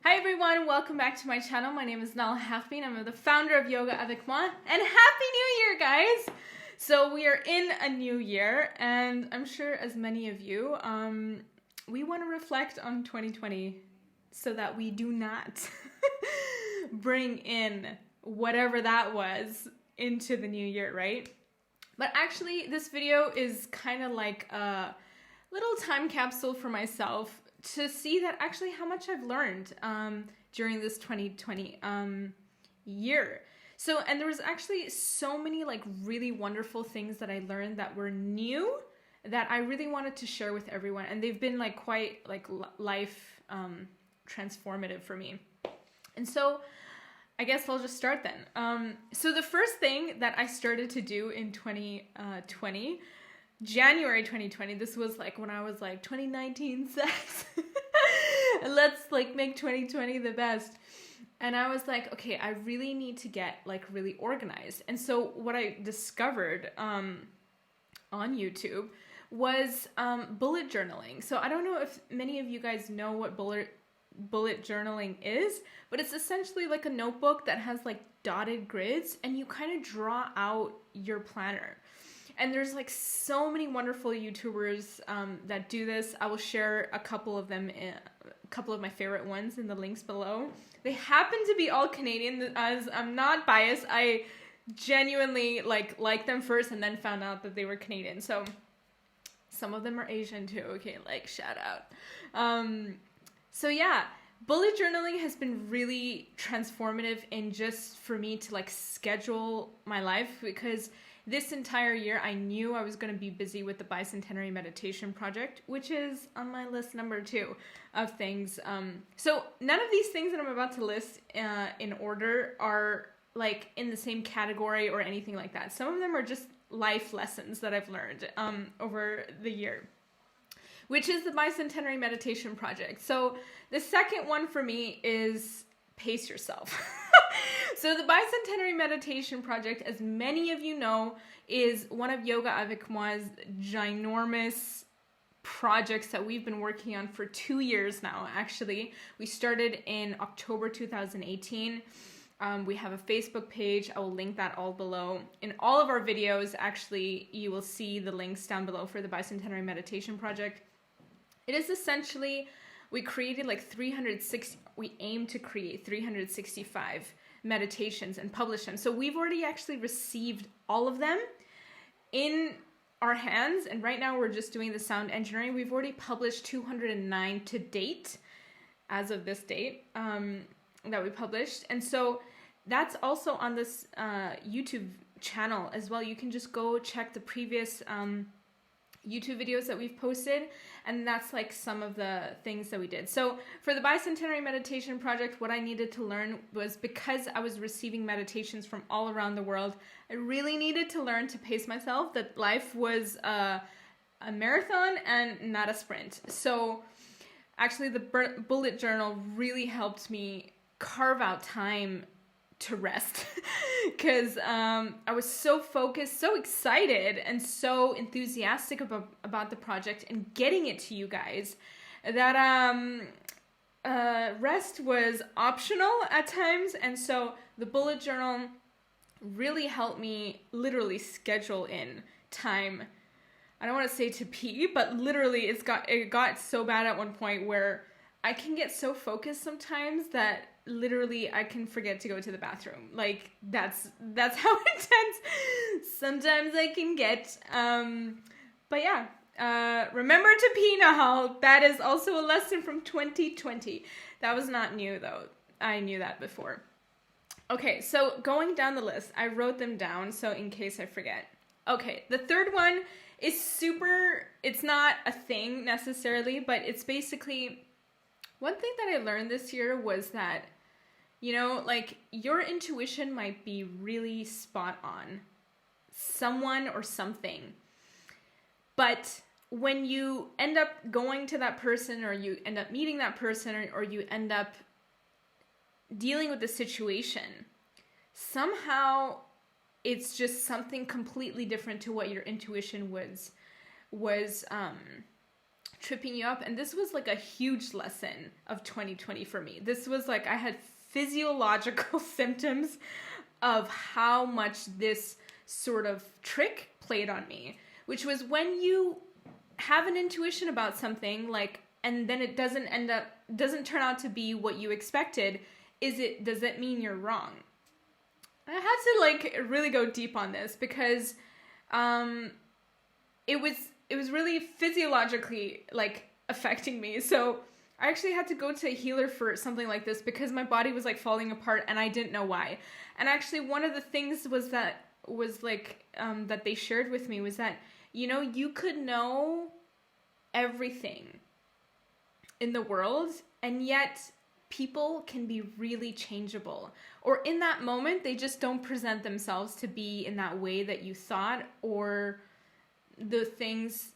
Hi everyone, welcome back to my channel. My name is Nal Hafbin. I'm the founder of Yoga Avec, and Happy New Year, guys! So we are in a new year, and I'm sure as many of you, we want to reflect on 2020 so that we do not bring in whatever that was into the new year, right? But actually, this video is kind of like a little time capsule for myself to see that actually how much I've learned during this 2020 year. So, and there was actually so many like really wonderful things that I learned that were new that I really wanted to share with everyone. And they've been like quite like life transformative for me. And so I guess I'll just start then. So the first thing that I started to do in 2020, January 2020, this was like when I was like 2019 sex. Let's like make 2020 the best. And I was like, okay, I really need to get like really organized. And so what I discovered on YouTube was bullet journaling. So I don't know if many of you guys know what bullet journaling is, but it's essentially like a notebook that has like dotted grids and you kind of draw out your planner. And there's like so many wonderful YouTubers that do this. I will share a couple of them, a couple of my favorite ones in the links below. They happen to be all Canadian, as I'm not biased. I genuinely like them first and then found out that they were Canadian. So some of them are Asian too. Okay, like shout out. So yeah, bullet journaling has been really transformative in just for me to like schedule my life, because this entire year, I knew I was going to be busy with the Bicentenary Meditation Project, which is on my list number 2 of things. So none of these things that I'm about to list in order are like in the same category or anything like that. Some of them are just life lessons that I've learned over the year, which is the Bicentenary Meditation Project. So the second one for me is pace yourself. So the Bicentenary Meditation Project, as many of you know, is one of Yoga Avec Moi's ginormous projects that we've been working on for 2 years now, actually. We started in October 2018. We have a Facebook page. I will link that all below. In all of our videos, actually, you will see the links down below for the Bicentenary Meditation Project. It is essentially, we created like we aim to create 365 meditations and publish them. So we've already actually received all of them in our hands, and right now we're just doing the sound engineering. We've already published 209 to date, as of this date, that we published. And so that's also on this YouTube channel as well. You can just go check the previous YouTube videos that we've posted, and that's like some of the things that we did. So for the Bicentenary Meditation Project, what I needed to learn was, because I was receiving meditations from all around the world, I really needed to learn to pace myself, that life was a marathon and not a sprint. So actually the bullet journal really helped me carve out time to rest, because I was so focused, so excited, and so enthusiastic about the project and getting it to you guys that rest was optional at times. And so the bullet journal really helped me literally schedule in time. I don't want to say to pee, but literally it got so bad at one point where I can get so focused sometimes that literally I can forget to go to the bathroom. Like that's how intense sometimes I can get. But yeah, remember to pee, Nahal. That is also a lesson from 2020. That was not new though. I knew that before. Okay, so going down the list, I wrote them down so in case I forget. Okay, the third one is it's not a thing necessarily, but it's basically, one thing that I learned this year was that, you know, like your intuition might be really spot on, someone or something. But when you end up going to that person, or you end up meeting that person, or you end up dealing with the situation, somehow it's just something completely different to what your intuition was tripping you up. And this was like a huge lesson of 2020 for me. This was like, I had physiological symptoms of how much this sort of trick played on me, which was when you have an intuition about something, like, and then it doesn't turn out to be what you expected, does that mean you're wrong? I had to like really go deep on this because it was really physiologically like affecting me. So I actually had to go to a healer for something like this because my body was like falling apart and I didn't know why. And actually one of the things that they shared with me was that, you know, you could know everything in the world, and yet people can be really changeable. Or in that moment, they just don't present themselves to be in that way that you thought, or the things,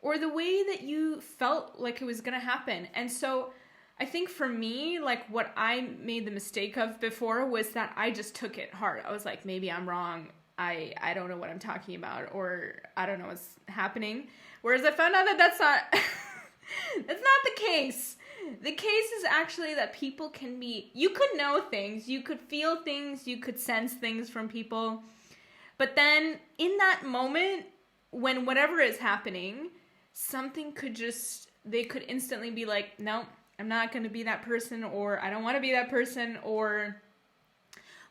or the way that you felt like it was going to happen. And so I think for me, like what I made the mistake of before was that I just took it hard. I was like, maybe I'm wrong. I don't know what I'm talking about, or I don't know what's happening. Whereas I found out that that's not the case. The case is actually that people you could know things, you could feel things, you could sense things from people. But then in that moment, when whatever is happening, they could instantly be like, no, I'm not going to be that person, or I don't want to be that person, or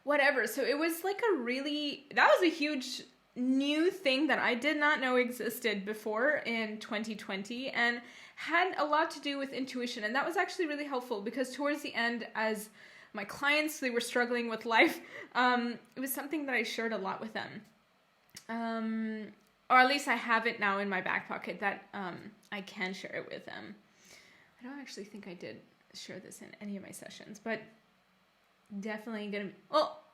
whatever. So it was like that was a huge new thing that I did not know existed before in 2020, and had a lot to do with intuition. And that was actually really helpful because towards the end, as my clients, they were struggling with life, it was something that I shared a lot with them. Or at least I have it now in my back pocket that I can share it with them. I don't actually think I did share this in any of my sessions, but definitely gonna,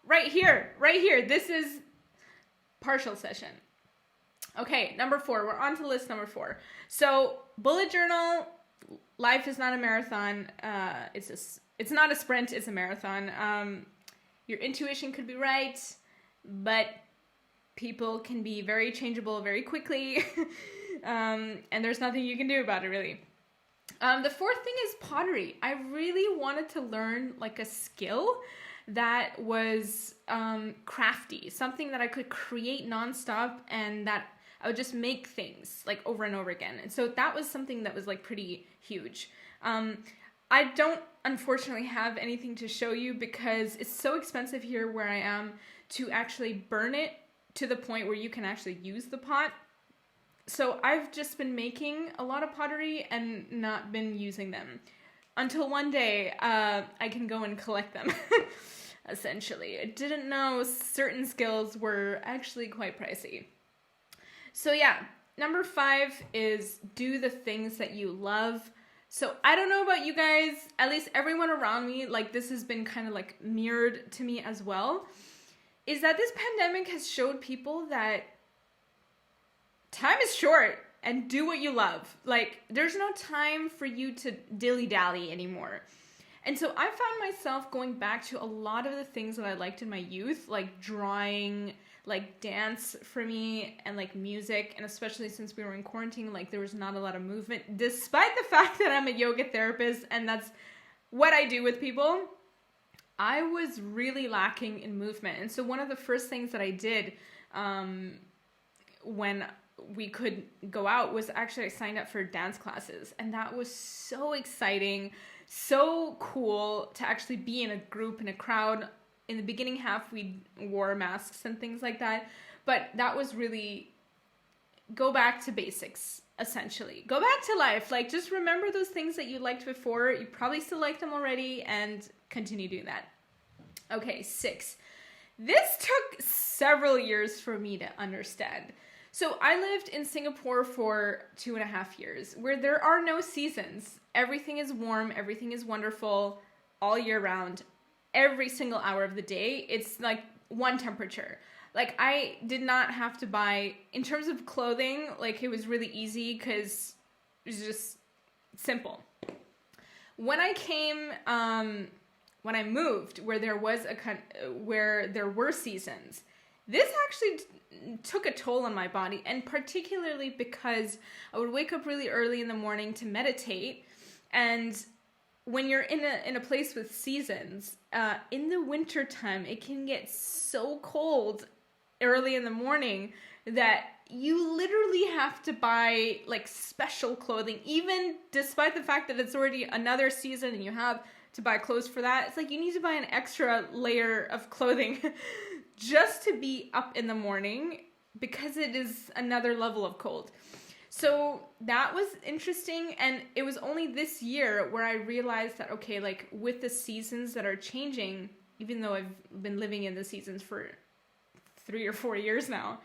right here, this is partial session. Okay, number 4, we're on to list number 4. So bullet journal, life is not a marathon. It's not a sprint, it's a marathon. Your intuition could be right, but people can be very changeable very quickly. And there's nothing you can do about it really. The 4th thing is pottery. I really wanted to learn like a skill that was crafty, something that I could create nonstop and that I would just make things like over and over again. And so that was something that was like pretty huge. I don't unfortunately have anything to show you because it's so expensive here where I am to actually burn it to the point where you can actually use the pot. So I've just been making a lot of pottery and not been using them until one day I can go and collect them. Essentially, I didn't know certain skills were actually quite pricey. So yeah, number 5 is do the things that you love. So I don't know about you guys, at least everyone around me, like this has been kind of like mirrored to me as well, is that this pandemic has showed people that time is short and do what you love. Like there's no time for you to dilly-dally anymore. And so I found myself going back to a lot of the things that I liked in my youth, like drawing, like dance for me, and like music. And especially since we were in quarantine, like there was not a lot of movement, despite the fact that I'm a yoga therapist and that's what I do with people. I was really lacking in movement. And so one of the first things that I did when we could go out was actually I signed up for dance classes. And that was so exciting, so cool to actually be in a group, in a crowd. In the beginning half, we wore masks and things like that. But that was really go back to basics, essentially. Go back to life. Like, just remember those things that you liked before. You probably still like them already, and continue doing that. Okay, 6. This took several years for me to understand. So I lived in Singapore for 2.5 years, where there are no seasons. Everything is warm, everything is wonderful, all year round. Every single hour of the day, it's like one temperature. Like, I did not have to buy, in terms of clothing, like, it was really easy because it was just simple. When I came, when I moved, where there were seasons, this actually took a toll on my body, and particularly because I would wake up really early in the morning to meditate. And when you're in a place with seasons, in the winter time, it can get so cold early in the morning that you literally have to buy like special clothing, even despite the fact that it's already another season and you have to buy clothes for that. It's like you need to buy an extra layer of clothing just to be up in the morning because it is another level of cold. So that was interesting, and it was only this year where I realized that, okay, like with the seasons that are changing, even though I've been living in the seasons for 3 or 4 years now,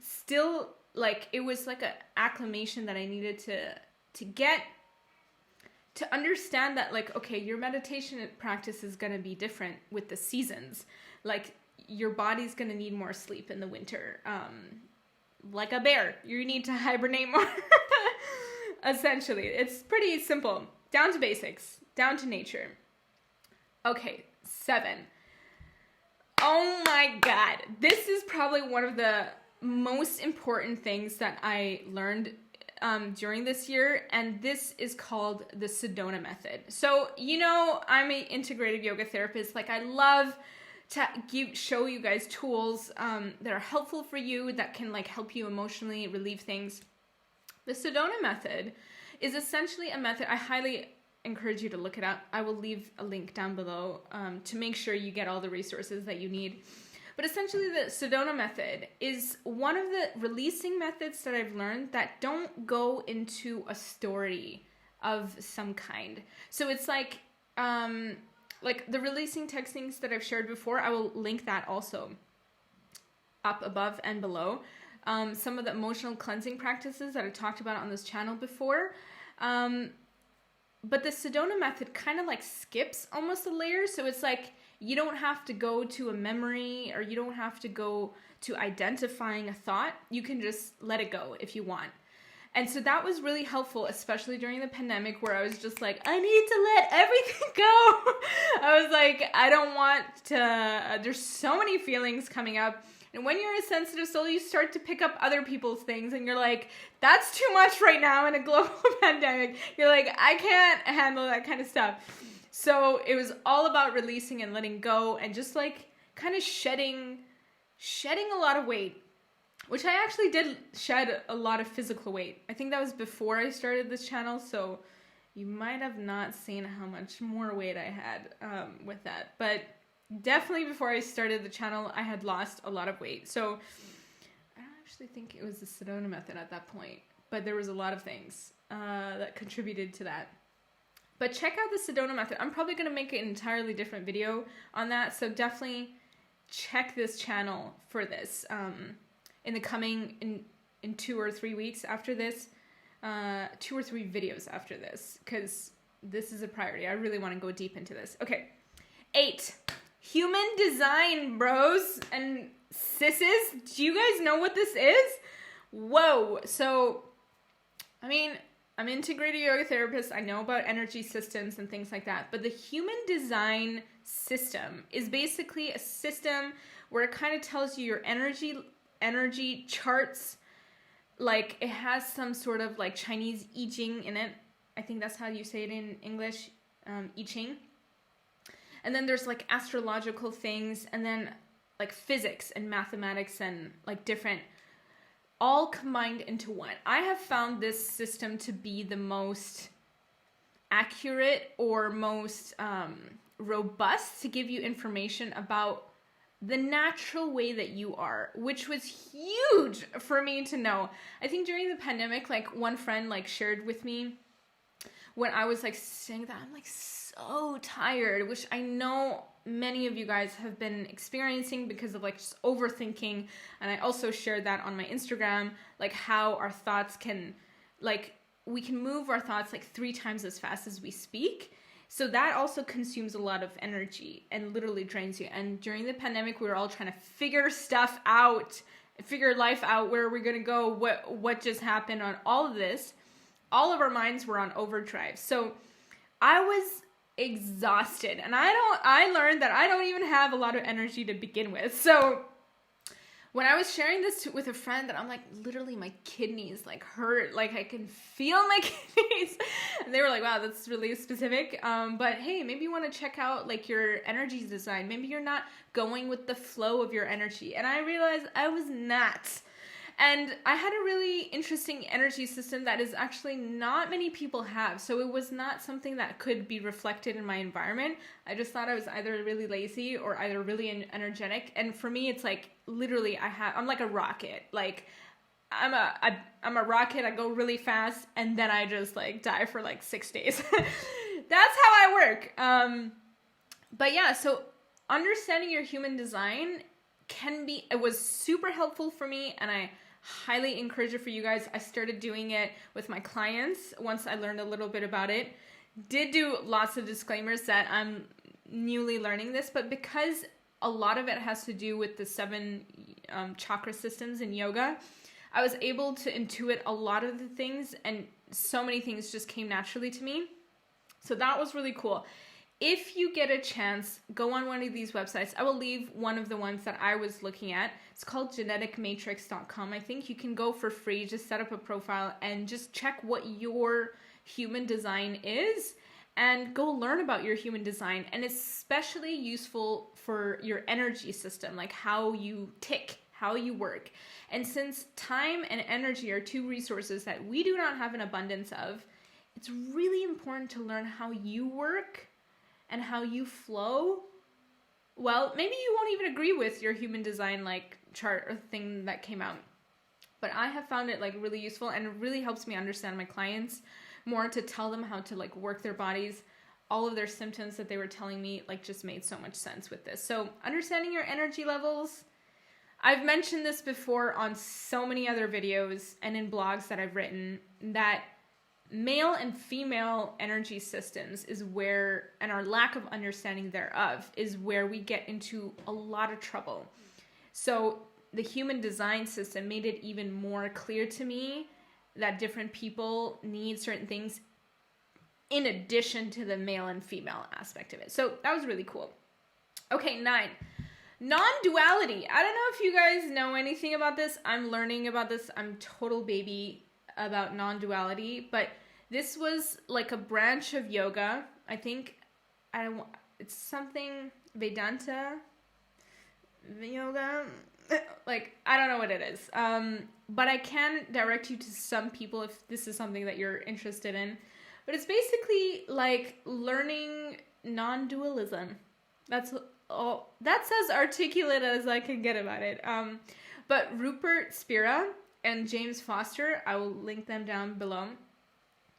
still like it was like an acclimation that I needed to get to understand that, like, okay, your meditation practice is going to be different with the seasons. Like your body's going to need more sleep in the winter. Like a bear, you need to hibernate more. Essentially, it's pretty simple. Down to basics, down to nature. Okay, 7. Oh my God. This is probably one of the most important things that I learned during this year, and this is called the Sedona Method. So, you know, I'm an integrative yoga therapist. Like, I love to show you guys tools that are helpful for you, that can like help you emotionally relieve things. The Sedona Method is essentially a method. I highly encourage you to look it up. I will leave a link down below to make sure you get all the resources that you need. But essentially the Sedona Method is one of the releasing methods that I've learned that don't go into a story of some kind. So it's like the releasing techniques that I've shared before, I will link that also up above and below. Some of the emotional cleansing practices that I talked about on this channel before. But the Sedona Method kind of like skips almost a layer. So it's like you don't have to go to a memory, or you don't have to go to identifying a thought. You can just let it go if you want. And so that was really helpful, especially during the pandemic, where I was just like, I need to let everything go. I was like, I don't want to, there's so many feelings coming up. And when you're a sensitive soul, you start to pick up other people's things, and you're like, that's too much right now in a global pandemic. You're like, I can't handle that kind of stuff. So it was all about releasing and letting go, and just like kind of shedding a lot of weight. Which I actually did shed a lot of physical weight. I think that was before I started this channel, so you might have not seen how much more weight I had with that. But definitely before I started the channel, I had lost a lot of weight. So I don't actually think it was the Sedona Method at that point, but there was a lot of things that contributed to that. But check out the Sedona Method. I'm probably going to make an entirely different video on that, so definitely check this channel for this. In the coming, in 2 or 3 weeks after this, 2 or 3 videos after this, because this is a priority. I really want to go deep into this. Okay, 8, human design, bros and sisses. Do you guys know what this is? Whoa. So, I mean, I'm an integrative yoga therapist. I know about energy systems and things like that, but the human design system is basically a system where it kind of tells you your energy charts. Like it has some sort of like Chinese I Ching in it. I think that's how you say it in English, I Ching. And then there's like astrological things, and then like physics and mathematics and like different, all combined into one. I have found this system to be the most accurate or most robust to give you information about the natural way that you are, which was huge for me to know. I think during the pandemic, like one friend like shared with me when I was like saying that I'm like so tired, which I know many of you guys have been experiencing because of like just overthinking. And I also shared that on my Instagram, like how our thoughts can, like we can move our thoughts like 3 times as fast as we speak. So that also consumes a lot of energy and literally drains you. And during the pandemic, we were all trying to figure stuff out, figure life out, where we're going to go, what just happened on all of this. All of our minds were on overdrive. So I was exhausted, and I learned that I don't even have a lot of energy to begin with. So when I was sharing this with a friend, that I'm like, literally my kidneys like hurt, like I can feel my kidneys. And they were like, wow, that's really specific. But hey, maybe you want to check out like your energy design. Maybe you're not going with the flow of your energy. And I realized I was not. And I had a really interesting energy system that is actually not many people have. So it was not something that could be reflected in my environment. I just thought I was either really lazy or either really energetic. And for me, it's like literally I'm like a rocket. Like I'm a rocket. I go really fast and then I just like die for like 6 days. That's how I work. But yeah, so understanding your human design it was super helpful for me, and I highly encourage it for you guys. I started doing it with my clients once I learned a little bit about it. Did do lots of disclaimers that I'm newly learning this, but because a lot of it has to do with the 7 chakra systems in yoga, I was able to intuit a lot of the things, and so many things just came naturally to me. So that was really cool. If you get a chance, go on one of these websites. I will leave one of the ones that I was looking at. It's called geneticmatrix.com. I think you can go for free, just set up a profile and just check what your human design is and go learn about your human design. And it's especially useful for your energy system, like how you tick, how you work. And since time and energy are 2 resources that we do not have an abundance of, it's really important to learn how you work and how you flow. Well, maybe you won't even agree with your human design like chart or thing that came out, but I have found it like really useful, and it really helps me understand my clients more, to tell them how to like work their bodies. All of their symptoms that they were telling me like just made so much sense with this. So understanding your energy levels, I've mentioned this before on so many other videos and in blogs that I've written, that male and female energy systems is where, and our lack of understanding thereof, is where we get into a lot of trouble. So the human design system made it even more clear to me that different people need certain things in addition to the male and female aspect of it. So that was really cool. Okay, 9. Non-duality. I don't know if you guys know anything about this. I'm learning about this. I'm total baby about non-duality, but this was like a branch of yoga. I think it's something Vedanta yoga. Like, I don't know what it is. But I can direct you to some people if this is something that you're interested in. But it's basically like learning non-dualism. That's as articulate as I can get about it. But Rupert Spira and James Foster, I will link them down below.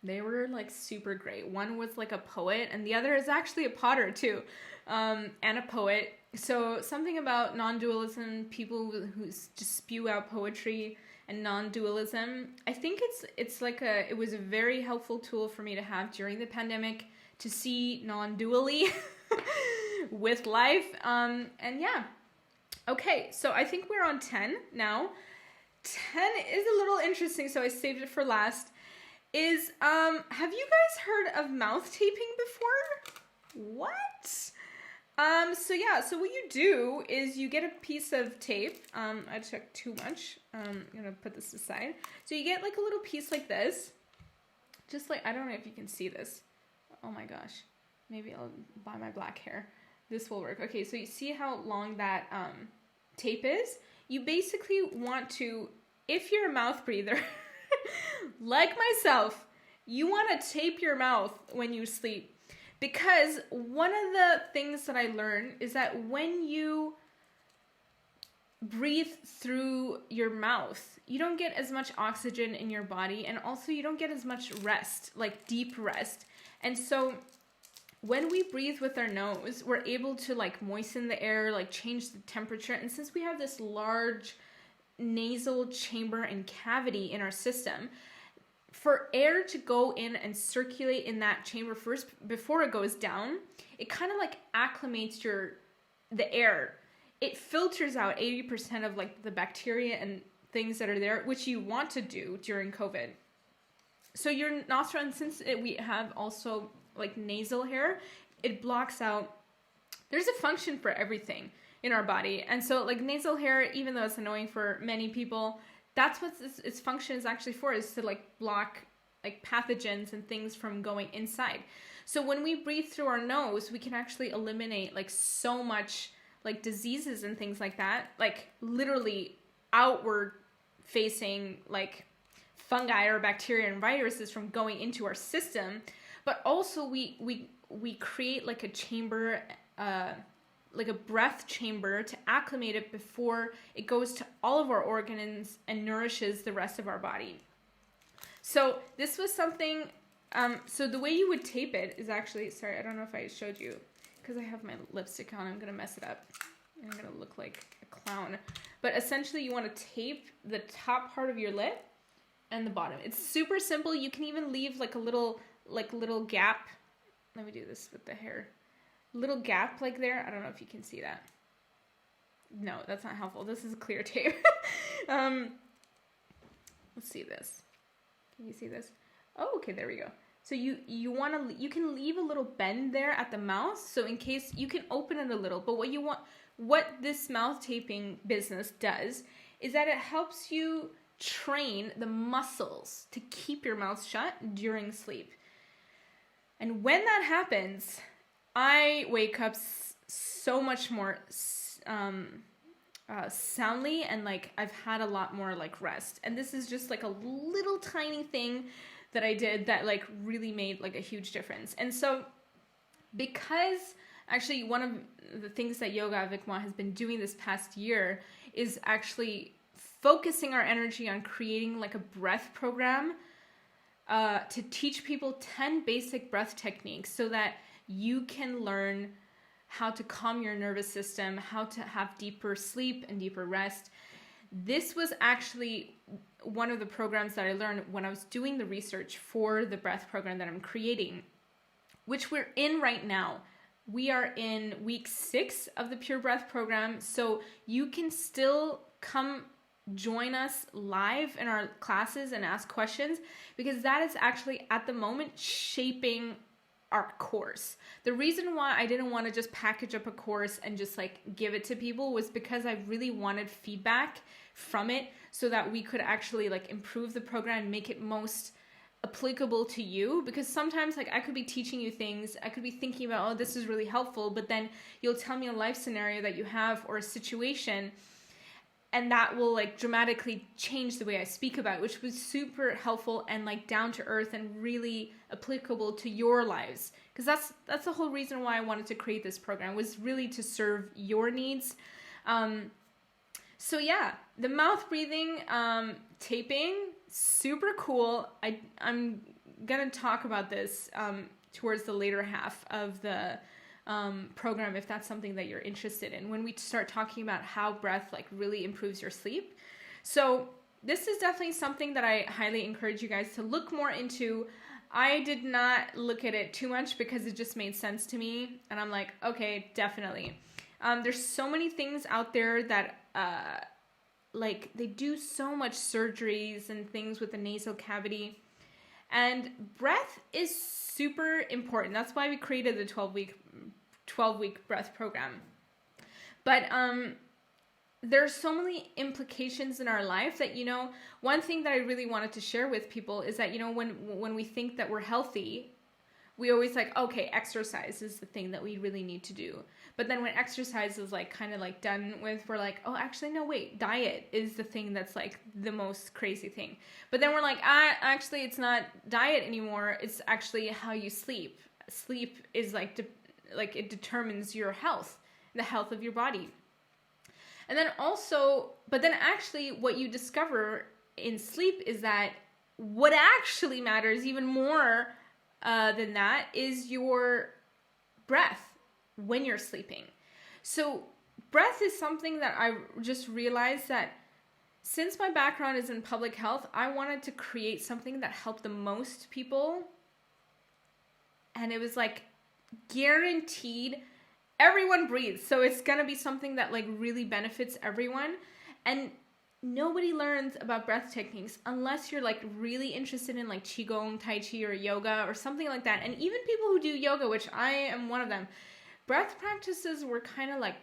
They were like super great. One was like a poet, and the other is actually a potter too, and a poet. So something about non-dualism, people who just spew out poetry and non-dualism. I think it was a very helpful tool for me to have during the pandemic to see non-dually with life. And yeah. Okay, so I think we're on 10 now. 10 is a little interesting, so I saved it for last. Have you guys heard of mouth taping before? What? So what you do is you get a piece of tape. I took too much. I'm gonna put this aside. So you get like a little piece like this. Just like, I don't know if you can see this. Oh my gosh. Maybe I'll buy my black hair. This will work. Okay, so you see how long that tape is? You basically want to, if you're a mouth breather, like myself, you want to tape your mouth when you sleep. Because one of the things that I learned is that when you breathe through your mouth, you don't get as much oxygen in your body, and also you don't get as much rest, like deep rest. And so when we breathe with our nose, we're able to like moisten the air, like change the temperature. And since we have this large nasal chamber and cavity in our system, for air to go in and circulate in that chamber first before it goes down, it kind of like acclimates the air. It filters out 80% of like the bacteria and things that are there, which you want to do during COVID. So your nostril, and since we have also like nasal hair, it blocks out. There's a function for everything. in our body. And so like nasal hair, even though it's annoying for many people, that's what its function is actually for, is to like block like pathogens and things from going inside. So when we breathe through our nose, we can actually eliminate like so much like diseases and things like that, like literally outward facing like fungi or bacteria and viruses from going into our system. But also we create like a chamber, like a breath chamber to acclimate it before it goes to all of our organs and nourishes the rest of our body. So this was something, so the way you would tape it is actually, sorry, I don't know if I showed you, because I have my lipstick on, I'm going to mess it up. I'm going to look like a clown. But essentially you want to tape the top part of your lip and the bottom. It's super simple. You can even leave like a little gap. Let me do this with the hair. Little gap like there. I don't know if you can see that. No, that's not helpful. This is clear tape. Let's see this. Can you see this? Oh, okay, there we go. So you can leave a little bend there at the mouth, so in case you can open it a little. But what this mouth taping business does is that it helps you train the muscles to keep your mouth shut during sleep. And when that happens, I wake up so much more soundly, and like I've had a lot more like rest. And this is just like a little tiny thing that I did that like really made like a huge difference. And so because actually one of the things that Yoga Avec Moi has been doing this past year is actually focusing our energy on creating like a breath program to teach people 10 basic breath techniques so that you can learn how to calm your nervous system, how to have deeper sleep and deeper rest. This was actually one of the programs that I learned when I was doing the research for the breath program that I'm creating, which we're in right now. We are in week 6 of the Pure Breath program, so you can still come join us live in our classes and ask questions, because that is actually at the moment shaping our course. The reason why I didn't want to just package up a course and just like give it to people was because I really wanted feedback from it so that we could actually like improve the program and make it most applicable to you. Because sometimes like I could be teaching you things, I could be thinking about, oh, this is really helpful, but then you'll tell me a life scenario that you have or a situation, and that will like dramatically change the way I speak about it, which was super helpful and like down to earth and really applicable to your lives. Because that's the whole reason why I wanted to create this program, was really to serve your needs. So yeah, the mouth breathing taping, super cool. I'm gonna talk about this towards the later half of the program, if that's something that you're interested in, when we start talking about how breath like really improves your sleep. So this is definitely something that I highly encourage you guys to look more into. I did not look at it too much because it just made sense to me, and I'm like, okay, definitely. There's so many things out there that like they do so much surgeries and things with the nasal cavity, and breath is super important. That's why we created the 12-week breath program. But there's so many implications in our life that, you know, one thing that I really wanted to share with people is that, you know, when we think that we're healthy, we always like, okay, exercise is the thing that we really need to do. But then when exercise is like kind of like done with, we're like, oh, actually, no, wait, diet is the thing that's like the most crazy thing. But then we're like, actually, it's not diet anymore. It's actually how you sleep. Sleep is like it determines your health, the health of your body. And then also, but then actually what you discover in sleep is that what actually matters even more than that is your breath when you're sleeping. So breath is something that I just realized that since my background is in public health, I wanted to create something that helped the most people. And it was like guaranteed everyone breathes. So it's going to be something that like really benefits everyone. And nobody learns about breath techniques unless you're like really interested in like Qigong, Tai Chi, or yoga or something like that. And even people who do yoga, which I am one of them, breath practices were kind of like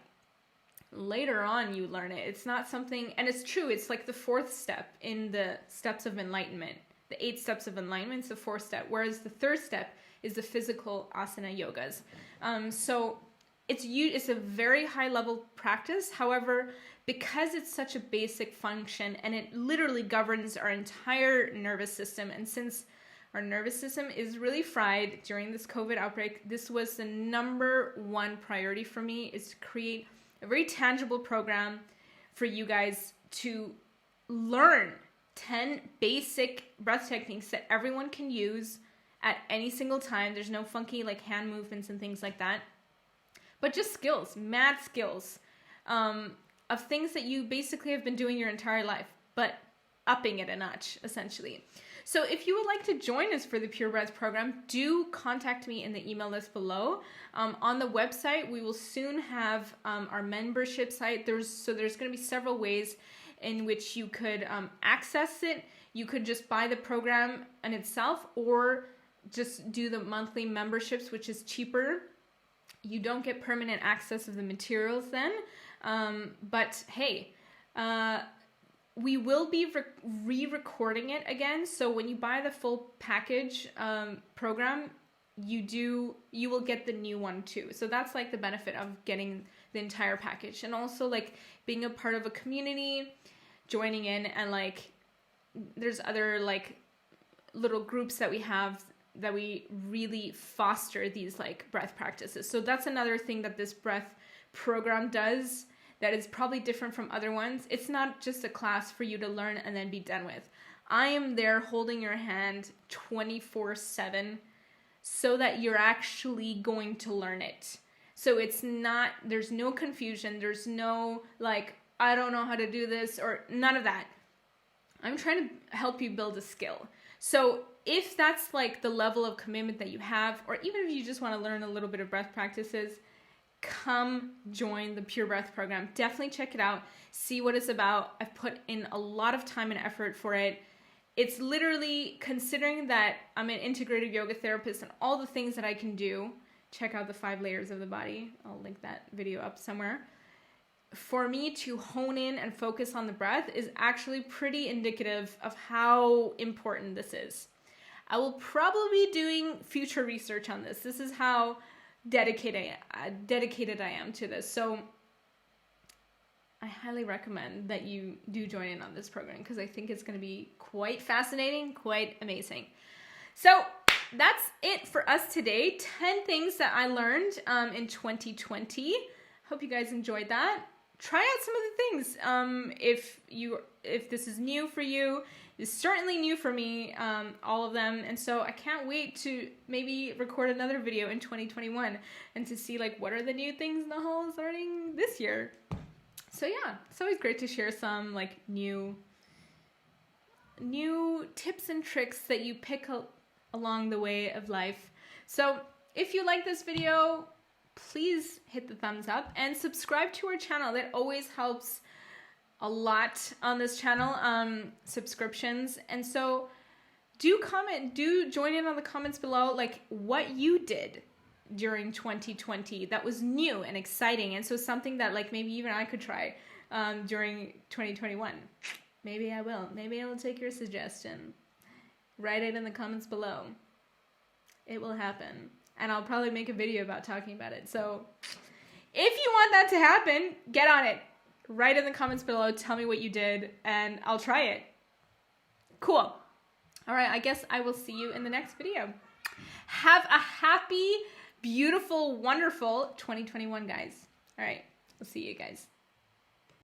later on you learn it. It's not something, and it's true, it's like the fourth step in the steps of enlightenment. The 8 steps of enlightenment is the fourth step, whereas the third step is the physical asana yogas. So it's a very high level practice. However, because it's such a basic function and it literally governs our entire nervous system, and since our nervous system is really fried during this COVID outbreak, this was the number one priority for me, is to create a very tangible program for you guys to learn 10 basic breath techniques that everyone can use at any single time. There's no funky like hand movements and things like that, but just skills, mad skills, of things that you basically have been doing your entire life, but upping it a notch, essentially. So if you would like to join us for the Pure Breath program, do contact me in the email list below. On the website, we will soon have our membership site. There's going to be several ways in which you could access it. You could just buy the program in itself, or just do the monthly memberships, which is cheaper. You don't get permanent access of the materials then, but hey, we will be re-recording it again. So when you buy the full package program, you will get the new one too. So that's like the benefit of getting the entire package, and also like being a part of a community, joining in, and like there's other like little groups that we have that we really foster these like breath practices. So that's another thing that this breath program does that is probably different from other ones. It's not just a class for you to learn and then be done with. I am there holding your hand 24/7 so that you're actually going to learn it. So it's not, there's no confusion. There's no like, I don't know how to do this, or none of that. I'm trying to help you build a skill. So if that's like the level of commitment that you have, or even if you just want to learn a little bit of breath practices, come join the Pure Breath program. Definitely check it out. See what it's about. I've put in a lot of time and effort for it. It's literally, considering that I'm an integrative yoga therapist and all the things that I can do, check out the 5 layers of the body. I'll link that video up somewhere. For me to hone in and focus on the breath is actually pretty indicative of how important this is. I will probably be doing future research on this. This is how dedicated I am to this. So I highly recommend that you do join in on this program, because I think it's going to be quite fascinating, quite amazing. So that's it for us today. 10 things that I learned in 2020. Hope you guys enjoyed that. Try out some of the things. If this is new for you, it's certainly new for me, all of them. And so I can't wait to maybe record another video in 2021 and to see like what are the new things in the hall starting this year. So yeah, it's always great to share some like new tips and tricks that you pick along the way of life. So if you like this video, please hit the thumbs up and subscribe to our channel. That always helps a lot on this channel, subscriptions. And so do comment, do join in on the comments below, like what you did during 2020 that was new and exciting. And so something that like maybe even I could try during 2021. Maybe I will. Maybe I will take your suggestion. Write it in the comments below. It will happen. And I'll probably make a video about talking about it. So if you want that to happen, get on it. Write in the comments below. Tell me what you did, and I'll try it. Cool. All right, I guess I will see you in the next video. Have a happy, beautiful, wonderful 2021, guys. All right, I'll see you guys.